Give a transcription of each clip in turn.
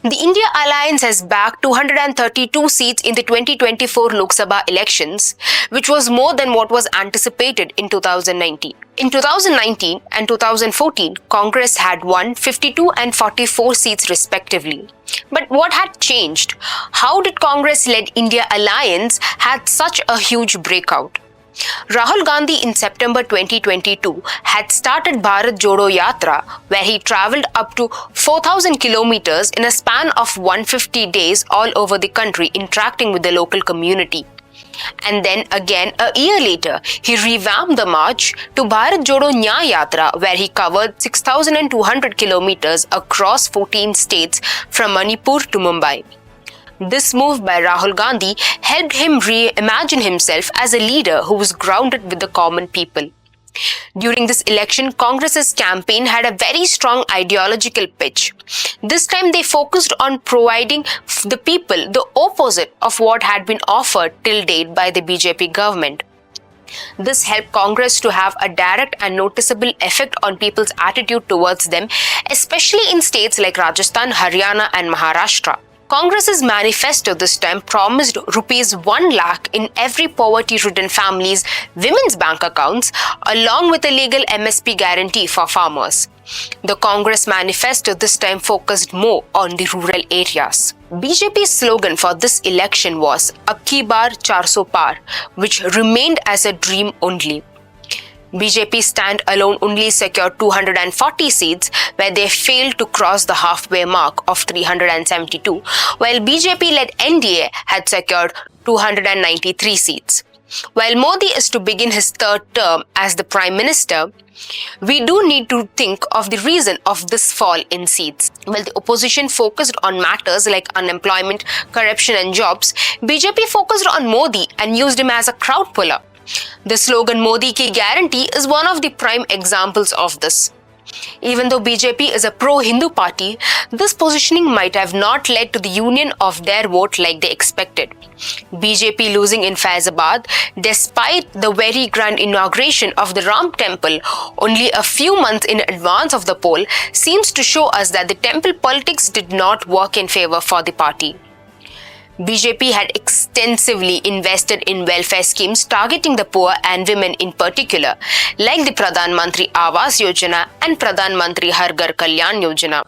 The India alliance has bagged 232 seats in the 2024 Lok Sabha elections, which was more than what was anticipated in 2019. In 2019 and 2014, Congress had won 52 and 44 seats respectively. But what had changed? How did Congress-led India alliance had such a huge breakout? Rahul Gandhi in September 2022 had started Bharat Jodo Yatra, where he travelled up to 4,000 kilometers in a span of 150 days all over the country, interacting with the local community. And then again, a year later, he revamped the march to Bharat Jodo Nyaya Yatra, where he covered 6,200 kilometers across 14 states from Manipur to Mumbai. This move by Rahul Gandhi helped him reimagine himself as a leader who was grounded with the common people. During this election, Congress's campaign had a very strong ideological pitch. This time they focused on providing the people the opposite of what had been offered till date by the BJP government. This helped Congress to have a direct and noticeable effect on people's attitude towards them, especially in states like Rajasthan, Haryana and Maharashtra. Congress's manifesto this time promised rupees 1 lakh in every poverty-ridden family's women's bank accounts, along with a legal MSP guarantee for farmers. The Congress manifesto this time focused more on the rural areas. BJP's slogan for this election was "Ab ki baar 400 par," which remained as a dream only. BJP stand-alone only secured 240 seats, where they failed to cross the halfway mark of 372, while BJP-led I.N.D.I.A had secured 293 seats. While Modi is to begin his third term as the Prime Minister, we do need to think of the reason of this fall in seats. While the opposition focused on matters like unemployment, corruption and jobs, BJP focused on Modi and used him as a crowd puller. The slogan "Modi ki guarantee" is one of the prime examples of this. Even though BJP is a pro-Hindu party, this positioning might have not led to the union of their vote like they expected. BJP losing in Faizabad, despite the very grand inauguration of the Ram temple only a few months in advance of the poll, seems to show us that the temple politics did not work in favor for the party. BJP had extensively invested in welfare schemes targeting the poor and women in particular, like the Pradhan Mantri Awas Yojana and Pradhan Mantri Har Ghar Kalyan Yojana.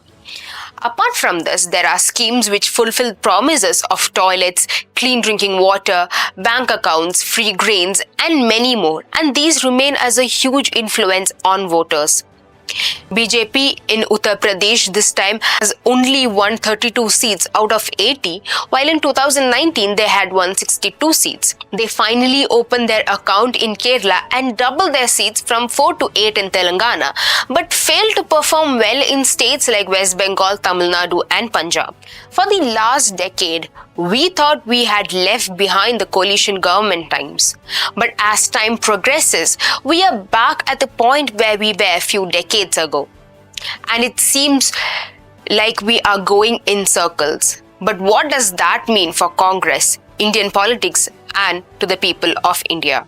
Apart from this, there are schemes which fulfill promises of toilets, clean drinking water, bank accounts, free grains, and many more, and these remain as a huge influence on voters. BJP in Uttar Pradesh this time has only won 32 seats out of 80, while in 2019 they had won 62 seats. They finally opened their account in Kerala and doubled their seats from 4 to 8 in Telangana, but failed to perform well in states like West Bengal, Tamil Nadu and Punjab. For the last decade, we thought we had left behind the coalition government times. But as time progresses, we are back at the point where we were a few decades ago. And it seems like we are going in circles. But what does that mean for Congress, Indian politics, and to the people of India?